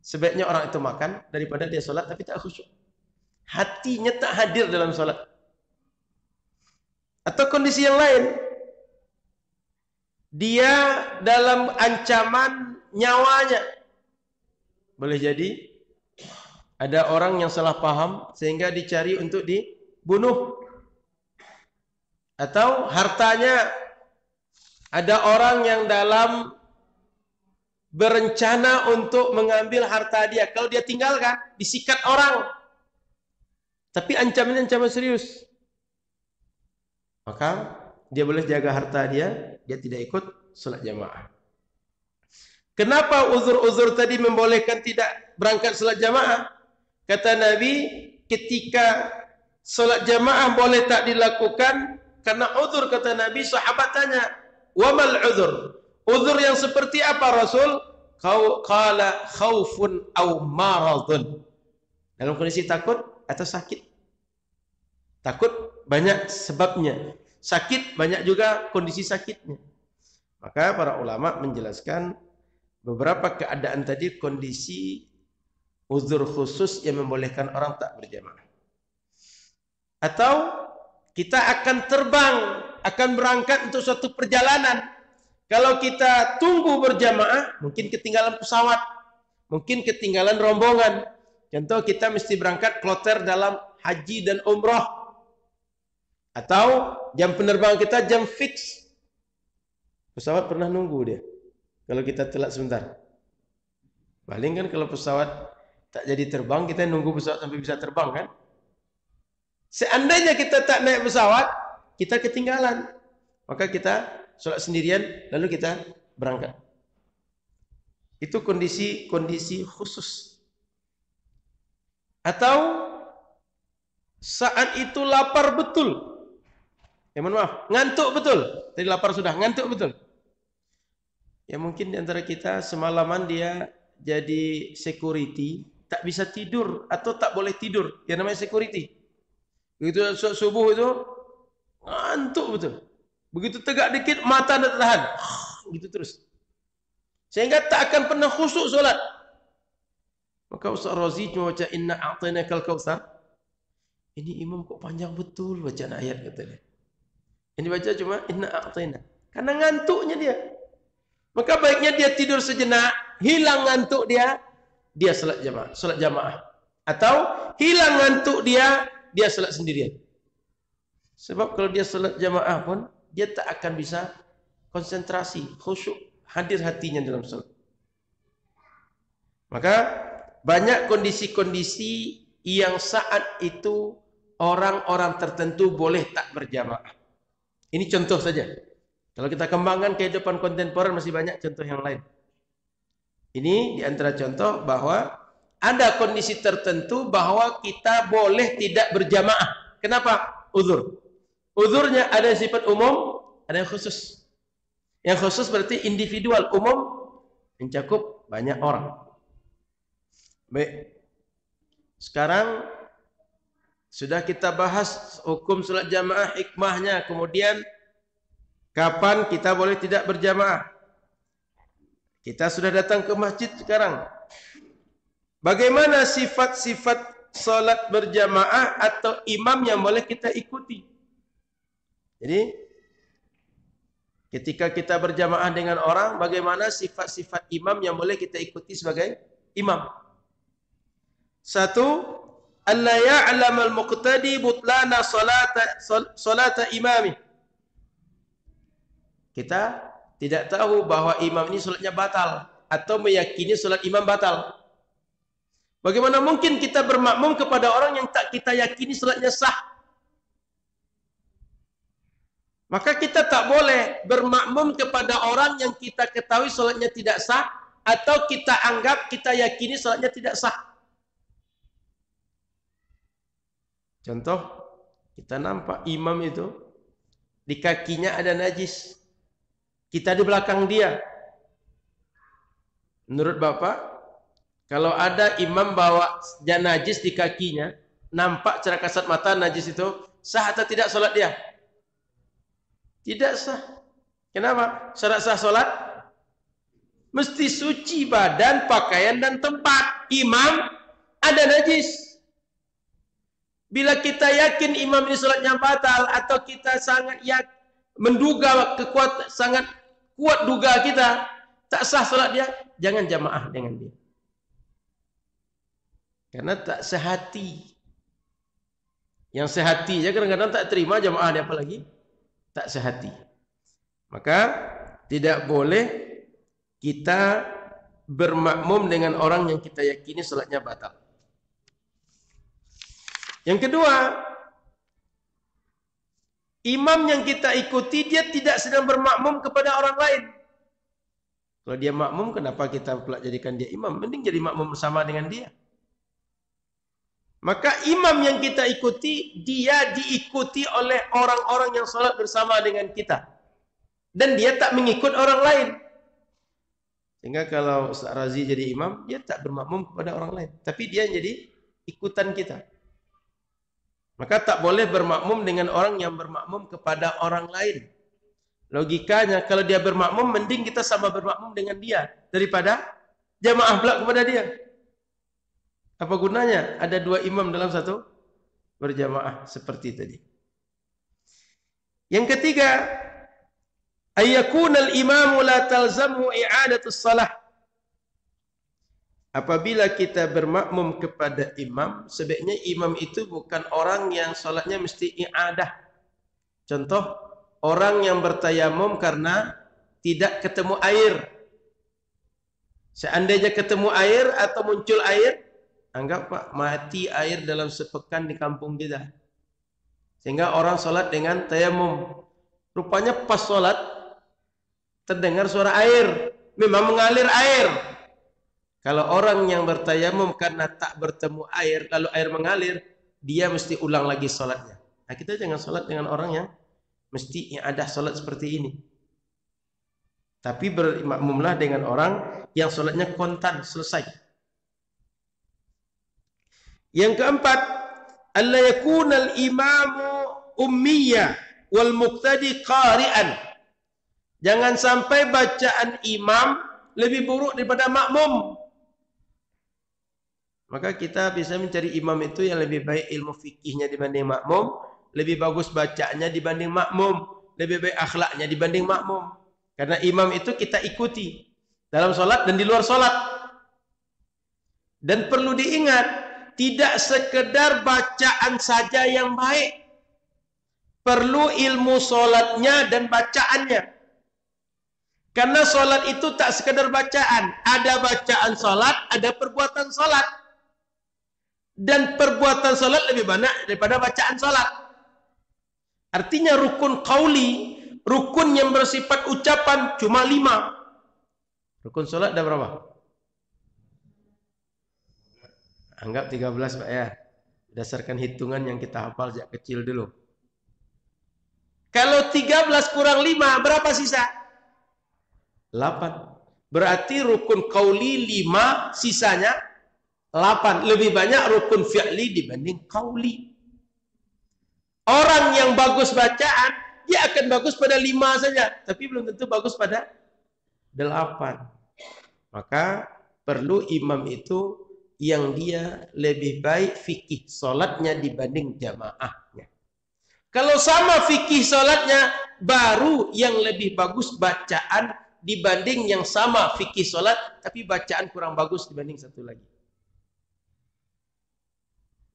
Sebaiknya orang itu makan daripada dia sholat tapi tak khusyuk. Hatinya tak hadir dalam sholat. Atau kondisi yang lain, dia dalam ancaman nyawanya. Boleh jadi ada orang yang salah paham sehingga dicari untuk dibunuh. Atau hartanya, ada orang yang dalam berencana untuk mengambil harta dia. Kalau dia tinggalkan, disikat orang. Tapi ancamannya ancaman serius. Maka dia boleh jaga harta dia tidak ikut salat jamaah. Kenapa uzur-uzur tadi membolehkan tidak berangkat salat jamaah? Kata Nabi, ketika salat jamaah boleh tak dilakukan karena uzur, kata Nabi. Sahabat tanya, "Wa mal uzur?" Uzur yang seperti apa Rasul? Qala khaufun aw maradun. Dalam kondisi takut atau sakit. Takut banyak sebabnya. Sakit banyak juga kondisi sakitnya. Maka para ulama menjelaskan beberapa keadaan tadi kondisi uzur khusus yang membolehkan orang tak berjamaah. Atau kita akan terbang, akan berangkat untuk suatu perjalanan. Kalau kita tunggu berjamaah, mungkin ketinggalan pesawat, mungkin ketinggalan rombongan. Contoh, kita mesti berangkat kloter dalam haji dan umrah. Atau jam penerbangan kita jam fix. Pesawat pernah nunggu dia. Kalau kita telat sebentar. Paling kan kalau pesawat tak jadi terbang, kita nunggu pesawat sampai bisa terbang kan. Seandainya kita tak naik pesawat, kita ketinggalan. Maka kita sholat sendirian, lalu kita berangkat. Itu kondisi khusus. Atau saat itu lapar betul. Mohon maaf, ngantuk betul. Tadi lapar sudah, ngantuk betul. Ya mungkin di antara kita semalaman dia jadi security, tak bisa tidur atau tak boleh tidur. Yang namanya security. Begitu subuh itu ngantuk betul. Begitu tegak dikit mata tak tahan. Gitu terus. Sehingga tak akan pernah khusyuk solat. Maka Ustaz Razi cuma baca inna a'tainakal kautsar. Ini imam kok panjang betul bacaan ayat katanya. Ini baca cuma inna a'taina. Karena ngantuknya dia. Maka baiknya dia tidur sejenak, hilang ngantuk dia salat jamaah. Atau hilang ngantuk dia salat sendirian. Sebab kalau dia salat jamaah pun dia tak akan bisa konsentrasi, khusyuk, hadir hatinya dalam salat. Maka banyak kondisi-kondisi yang saat itu orang-orang tertentu boleh tak berjamaah. Ini contoh saja. Kalau kita kembangkan kehidupan kontemporer masih banyak contoh yang lain. Ini di antara contoh bahwa ada kondisi tertentu bahwa kita boleh tidak berjamaah. Kenapa? Uzur. Uzurnya ada yang sifat umum, ada yang khusus. Yang khusus berarti individual, umum mencakup banyak orang. Baik. Sekarang sudah kita bahas hukum salat jamaah, hikmahnya, kemudian kapan kita boleh tidak berjamaah. Kita sudah datang ke masjid sekarang. Bagaimana sifat-sifat salat berjamaah atau imam yang boleh kita ikuti? Jadi ketika kita berjamaah dengan orang, bagaimana sifat-sifat imam yang boleh kita ikuti sebagai imam? Satu, alla ya'lam al-muqtadi butlana salata imami. Kita tidak tahu bahwa imam ini salatnya batal atau meyakini salat imam batal. Bagaimana mungkin kita bermakmum kepada orang yang tak kita yakini salatnya sah? Maka kita tak boleh bermakmum kepada orang yang kita ketahui salatnya tidak sah atau kita anggap, kita yakini salatnya tidak sah. Contoh, Kita nampak imam itu di kakinya ada najis. Kita di belakang dia. Menurut Bapak, kalau ada imam bawa najis di kakinya, nampak secara kasat mata najis itu, sah atau tidak sholat dia? Tidak sah. Kenapa? Syarat sah sholat mesti suci badan, pakaian, dan tempat. Imam ada najis. Bila kita yakin imam ini sholatnya batal, atau kita sangat menduga sangat kuat duga kita tak sah sholat dia, jangan jamaah dengan dia. Karena tak sehati. Yang sehati ya kadang-kadang tak terima jamaah dia, apalagi tak sehati. Maka tidak boleh kita bermakmum dengan orang yang kita yakini salatnya batal. Yang kedua, imam yang kita ikuti dia tidak sedang bermakmum kepada orang lain. Kalau dia makmum, kenapa kita pula jadikan dia imam? Mending jadi makmum bersama dengan dia. Maka imam yang kita ikuti, dia diikuti oleh orang-orang yang sholat bersama dengan kita. Dan dia tak mengikut orang lain. Sehingga kalau Ustaz Razi jadi imam, dia tak bermakmum kepada orang lain. Tapi dia jadi ikutan kita. Maka tak boleh bermakmum dengan orang yang bermakmum kepada orang lain. Logikanya, kalau dia bermakmum, mending kita sama bermakmum dengan dia. Daripada jamaah pula kepada dia. Apa gunanya ada dua imam dalam satu berjamaah seperti tadi. Yang ketiga, ayyakunal imamu la talzamu i'adatus salah. Apabila kita bermakmum kepada imam, sebaiknya imam itu bukan orang yang salatnya mesti i'adah. Contoh, orang yang bertayamum karena tidak ketemu air. Seandainya ketemu air atau muncul air, anggap Pak, mati air dalam sepekan di kampung kita. Sehingga orang sholat dengan tayamum. Rupanya pas sholat, terdengar suara air. Memang mengalir air. Kalau orang yang bertayamum karena tak bertemu air, lalu air mengalir, dia mesti ulang lagi sholatnya. Nah, kita jangan sholat dengan orang yang mesti ada sholat seperti ini. Tapi bermakmumlah dengan orang yang sholatnya kontan, selesai. Yang keempat, alla yakunal imamu ummiyya wal muqtadi qari'an. Jangan sampai bacaan imam lebih buruk daripada makmum. Maka kita bisa mencari imam itu yang lebih baik ilmu fikihnya dibanding makmum, lebih bagus bacaannya dibanding makmum, lebih baik akhlaknya dibanding makmum. Karena imam itu kita ikuti dalam sholat dan di luar sholat. Dan perlu diingat, tidak sekedar bacaan saja yang baik. Perlu ilmu sholatnya dan bacaannya. Karena sholat itu tak sekedar bacaan. Ada bacaan sholat, ada perbuatan sholat. Dan perbuatan sholat lebih banyak daripada bacaan sholat. Artinya rukun qauli, rukun yang bersifat ucapan cuma 5. Rukun sholat ada berapa? Anggap 13 Pak ya. Berdasarkan hitungan yang kita hafal sejak kecil dulu. Kalau 13 kurang 5, berapa sisa? 8. Berarti rukun qauli 5, sisanya 8. Lebih banyak rukun fi'li dibanding qauli. Orang yang bagus bacaan, dia akan bagus pada 5 saja. Tapi belum tentu bagus pada 8. Maka perlu imam itu yang dia lebih baik fikih solatnya dibanding jamaahnya. Kalau sama fikih solatnya, baru yang lebih bagus bacaan dibanding yang sama fikih solat, tapi bacaan kurang bagus dibanding satu lagi.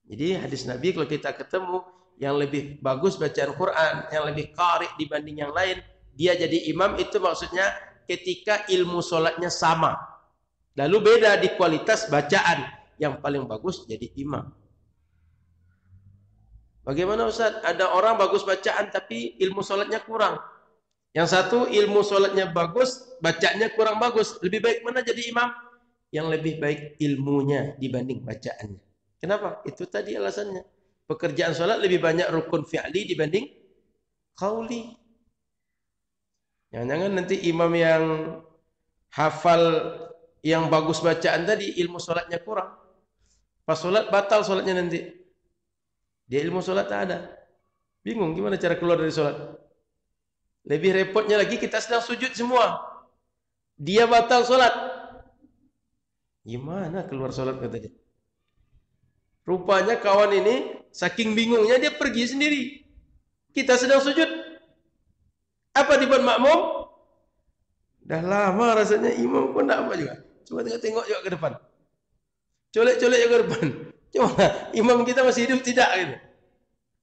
Jadi hadis Nabi kalau kita ketemu yang lebih bagus bacaan Quran, yang lebih qari dibanding yang lain, dia jadi imam, itu maksudnya ketika ilmu solatnya sama. Lalu beda di kualitas bacaan, yang paling bagus jadi imam. Bagaimana Ustaz? Ada orang bagus bacaan tapi ilmu solatnya kurang. Yang satu ilmu solatnya bagus, bacaannya kurang bagus. Lebih baik mana jadi imam? Yang lebih baik ilmunya dibanding bacaannya. Kenapa? Itu tadi alasannya. Pekerjaan sholat lebih banyak rukun fi'li dibanding qauli. Jangan-jangan nanti imam yang hafal yang bagus bacaan tadi ilmu sholatnya kurang. Pas sholat batal sholatnya nanti. Dia ilmu sholat tak ada. Bingung gimana cara keluar dari sholat. Lebih repotnya lagi kita sedang sujud semua. Dia batal sholat. Gimana keluar sholat kata dia. Rupanya kawan ini saking bingungnya dia pergi sendiri. Kita sedang sujud. Apa di depan makmum? Dah lama rasanya imam pun tak apa juga. Coba tengok juga ke depan. Colek-colek juga ke depan. Coba imam kita masih hidup tidak gitu.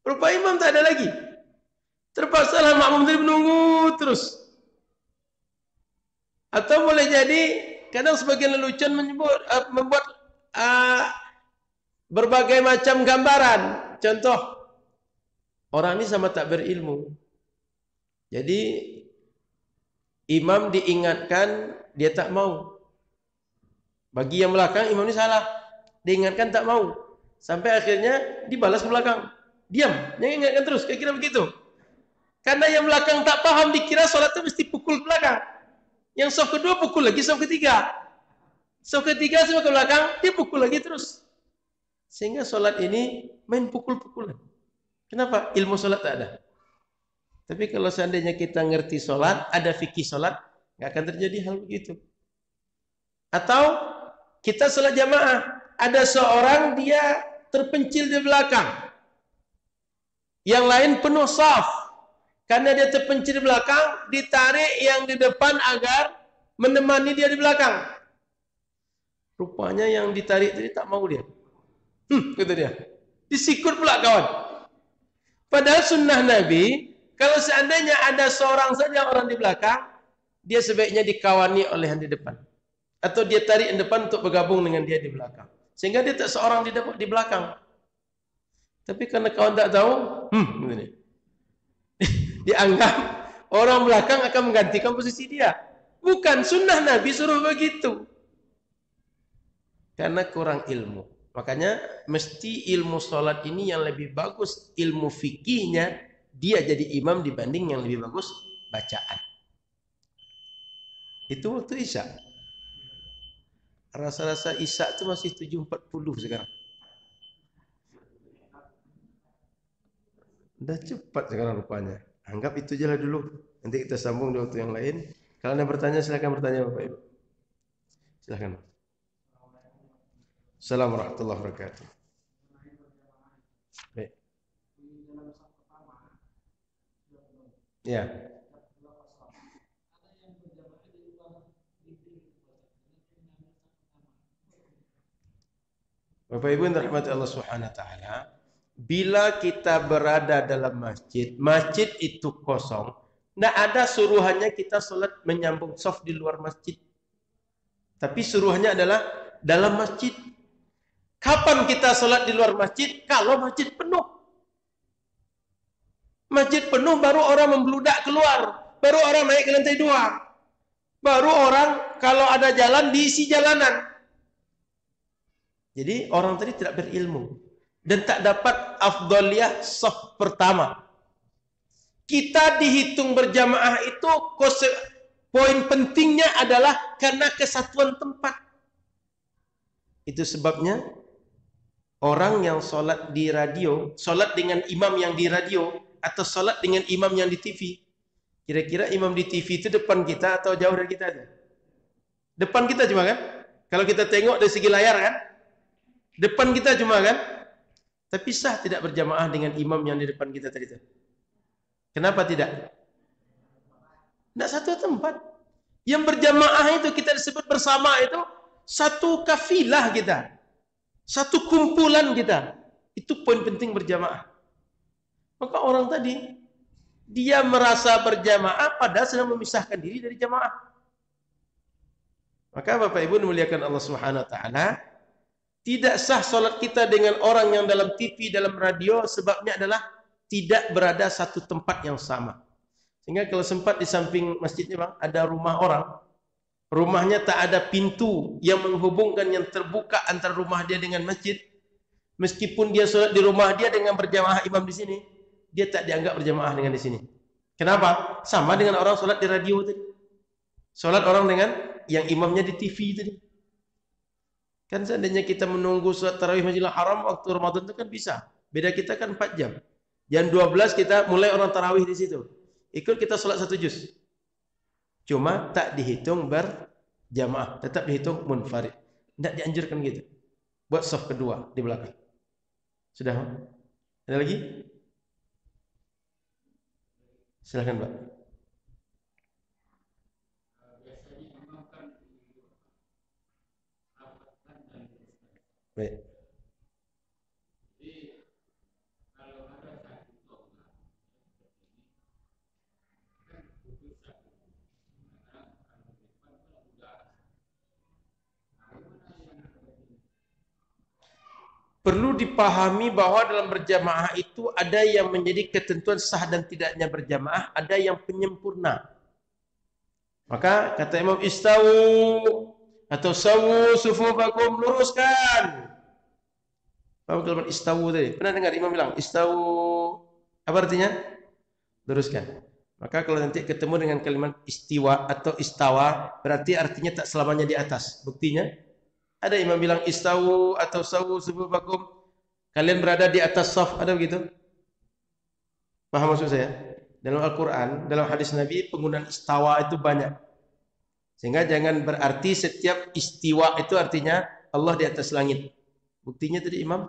Rupa imam tak ada lagi. Terpaksalah makmum tadi menunggu terus. Atau boleh jadi kadang sebagian lelucon membuat berbagai macam gambaran. Contoh, orang ini sama tak berilmu. Jadi imam diingatkan dia tak mau. Bagi yang belakang imam ini salah. Diingatkan tak mau. Sampai akhirnya dibalas ke belakang. Diam, jangan ingatkan terus. Kira-kira begitu. Karena yang belakang tak paham dikira sholat itu mesti pukul ke belakang. Yang soft kedua pukul lagi soft ketiga. Soft ketiga semua ke belakang, dia pukul lagi terus. Sehingga sholat ini main pukul-pukulan. Kenapa? Ilmu sholat tak ada. Tapi kalau seandainya kita ngerti sholat, ada fikih sholat, nggak akan terjadi hal begitu. Atau kita sholat jamaah, ada seorang dia terpencil di belakang, yang lain penuh saf. Karena dia terpencil di belakang, ditarik yang di depan agar menemani dia di belakang. Rupanya yang ditarik tadi tak mau dia. Kata dia. Disikut pula kawan. Padahal sunnah Nabi, kalau seandainya ada seorang saja orang di belakang, dia sebaiknya dikawani oleh yang di depan. Atau dia tarik yang depan untuk bergabung dengan dia di belakang. Sehingga dia tak seorang di belakang. Tapi karena kawan tak tahu, begini. Dianggap orang belakang akan menggantikan posisi dia. Bukan, sunnah Nabi suruh begitu. Karena kurang ilmu. Makanya mesti ilmu sholat ini yang lebih bagus ilmu fikihnya, dia jadi imam dibanding yang lebih bagus bacaan. Itu waktu Isya. Rasa-rasa Isya itu masih 7.40 sekarang. Udah cepat sekarang rupanya. Anggap itu aja lah dulu. Nanti kita sambung di waktu yang lain. Kalau ada bertanya silakan bertanya Bapak Ibu. Silakan. Assalamualaikum warahmatullahi wabarakatuh. Baik. Ya. Bapak Ibu yang dirahmati Allah Subhanahu wa taala, bila kita berada dalam masjid, masjid itu kosong, tidak ada suruhannya kita sholat menyambung shaf di luar masjid. Tapi suruhannya adalah dalam masjid. Kapan kita sholat di luar masjid? Kalau masjid penuh. Masjid penuh baru orang membludak keluar. Baru orang naik ke lantai 2. Baru orang kalau ada jalan diisi jalanan. Jadi orang tadi tidak berilmu. Dan tak dapat afdaliyah shaf pertama. Kita dihitung berjamaah itu poin pentingnya adalah karena kesatuan tempat. Itu sebabnya orang yang sholat di radio, sholat dengan imam yang di radio, atau sholat dengan imam yang di TV. Kira-kira imam di TV itu depan kita atau jauh dari kita? Depan kita cuma kan? Kalau kita tengok dari segi layar kan? Depan kita cuma kan? Tapi sah tidak berjamaah dengan imam yang di depan kita tadi itu. Kenapa tidak? Tidak satu tempat. Yang berjamaah itu kita disebut bersama itu satu kafilah kita. Satu kumpulan kita. Itu poin penting berjamaah. Maka orang tadi dia merasa berjamaah padahal sedang memisahkan diri dari jamaah. Maka Bapak Ibu dimuliakan Allah Subhanahu wa taala, tidak sah sholat kita dengan orang yang dalam TV, dalam radio, sebabnya adalah tidak berada satu tempat yang sama. Sehingga kalau sempat di samping masjidnya bang, ada rumah orang, rumahnya tak ada pintu yang menghubungkan, yang terbuka antara rumah dia dengan masjid. Meskipun dia sholat di rumah dia dengan berjamaah imam di sini, dia tak dianggap berjamaah dengan di sini. Kenapa? Sama dengan orang sholat di radio tadi. Sholat orang dengan yang imamnya di TV tadi. Kan seandainya kita menunggu sholat tarawih Masjidil Haram waktu Ramadan itu kan bisa. Beda kita kan 4 jam. Jam 12 kita mulai orang tarawih di situ. Ikut kita sholat 1 juz. Cuma tak dihitung berjamaah, tetap dihitung munfarid. Tidak dianjurkan gitu. Buat saf kedua di belakang. Sudah? Ada lagi? Silahkan, Pak. Baik. Perlu dipahami bahwa dalam berjamaah itu ada yang menjadi ketentuan sah dan tidaknya berjamaah, ada yang penyempurna. Maka kata Imam istawu atau sawu sufufakum, luruskan. Paham kalimat istawu tadi? Pernah dengar Imam bilang istawu, apa artinya? Luruskan. Maka kalau nanti ketemu dengan kalimat istiwa atau istawa, berarti artinya tak selamanya di atas. Buktinya ada imam bilang istawu atau sawu sufufakum, kalian berada di atas saf, ada begitu? Paham maksud saya? Dalam Al-Quran, dalam hadis Nabi, penggunaan istawa itu banyak. Sehingga jangan berarti setiap istiwa itu artinya Allah di atas langit. Buktinya tadi imam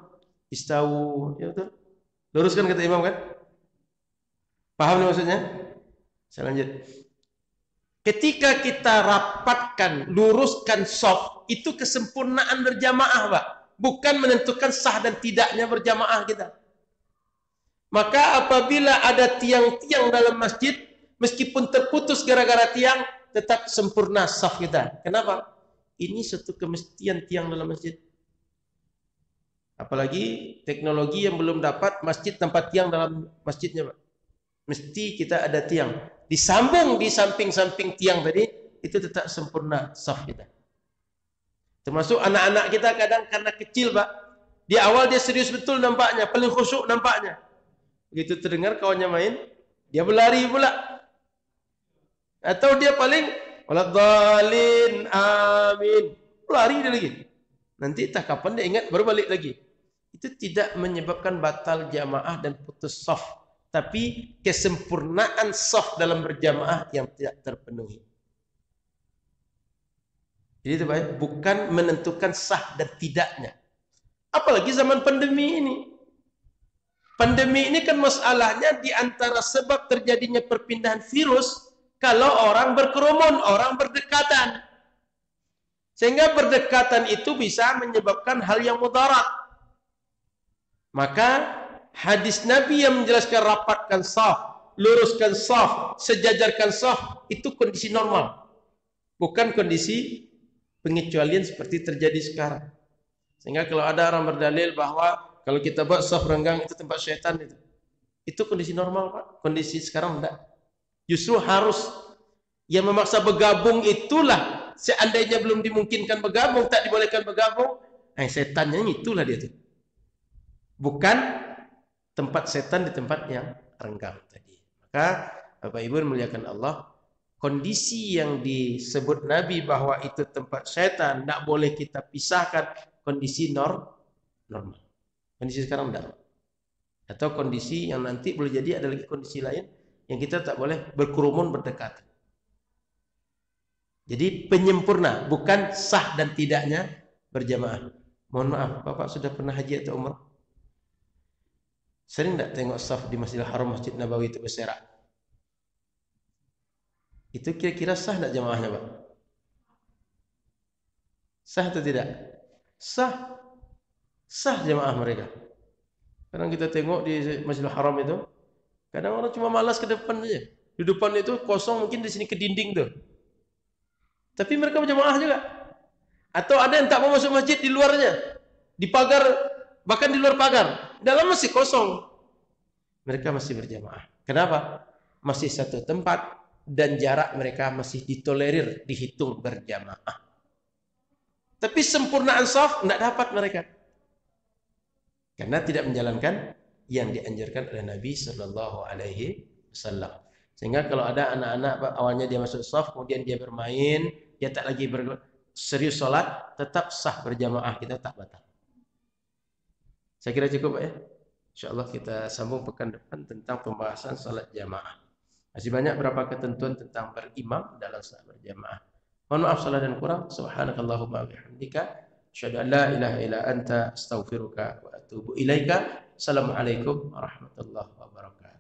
istawu, ya betul? Luruskan kata imam kan? Paham maksudnya? Saya lanjut. Ketika kita rapatkan, luruskan saf, itu kesempurnaan berjamaah, Pak. Bukan menentukan sah dan tidaknya berjamaah kita. Maka apabila ada tiang-tiang dalam masjid, meskipun terputus gara-gara tiang, tetap sempurna saf kita. Kenapa? Ini satu kemestian tiang dalam masjid. Apalagi teknologi yang belum dapat masjid tanpa tiang dalam masjidnya, Pak. Mesti kita ada tiang. Disambung di samping-samping tiang tadi, itu tetap sempurna saf kita. Termasuk anak-anak kita kadang karena kecil, Pak. Di awal dia serius betul nampaknya, paling khusyuk nampaknya. Begitu terdengar kawannya main, dia berlari pula. Atau dia paling waladhdallin amin. Lari dia lagi. Nanti tak kapan dia ingat baru balik lagi. Itu tidak menyebabkan batal jamaah dan putus saf, tapi kesempurnaan saf dalam berjamaah yang tidak terpenuhi. Jadi itu baik, bukan menentukan sah dan tidaknya. Apalagi zaman pandemi ini. Pandemi ini kan masalahnya di antara sebab terjadinya perpindahan virus kalau orang berkerumun, orang berdekatan. Sehingga berdekatan itu bisa menyebabkan hal yang mudarat. Maka hadis Nabi yang menjelaskan rapatkan saf, luruskan saf, sejajarkan saf, itu kondisi normal. Bukan kondisi pengecualian seperti terjadi sekarang. Sehingga kalau ada orang berdalil bahwa kalau kita buat saf renggang itu tempat syaitan, itu kondisi normal, Pak. Kondisi sekarang enggak. Justru harus yang memaksa bergabung itulah, seandainya belum dimungkinkan bergabung, tak dibolehkan bergabung, setannya itulah dia tuh. Bukan tempat setan di tempat yang renggang tadi. Maka Bapak Ibu memuliakan Allah, kondisi yang disebut Nabi bahwa itu tempat setan, tidak boleh kita pisahkan kondisi normal. Kondisi sekarang tidak. Atau kondisi yang nanti boleh jadi ada lagi kondisi lain yang kita tak boleh berkerumun berdekatan. Jadi penyempurna, bukan sah dan tidaknya berjamaah. Mohon maaf, Bapak sudah pernah haji atau umrah? Sering tidak tengok saf di Masjidil Haram, Masjid Nabawi itu berserak? Itu kira-kira sah tidak jamaahnya, Pak? Sah atau tidak? Sah. Sah jamaah mereka. Kadang kita tengok di Masjidil Haram itu, kadang orang cuma malas ke depan saja. Di depan itu kosong, mungkin di sini ke dinding tuh. Tapi mereka berjamaah juga. Atau ada yang tak mau masuk masjid di luarnya, di pagar, bahkan di luar pagar. Dalam masih kosong. Mereka masih berjamaah. Kenapa? Masih satu tempat dan jarak mereka masih ditolerir, dihitung berjamaah. Tapi sempurnaan saf tidak dapat mereka. karena tidak menjalankan yang dianjurkan oleh Nabi Shallallahu Alaihi Wasallam. Sehingga kalau ada anak-anak awalnya dia masuk shaf, kemudian dia bermain, dia tak lagi serius sholat, tetap sah berjamaah, kita tak batal. Saya kira cukup Pak ya. InsyaAllah kita sambung pekan depan tentang pembahasan salat jamaah. Masih banyak berapa ketentuan tentang berimam dalam salat berjamaah. Mohon maaf salah dan kurang. Subhanakallahumma bihamdika asyhadu an la ilaha illa anta astaghfiruka wa atubu ilaika. Assalamualaikum warahmatullahi wabarakatuh.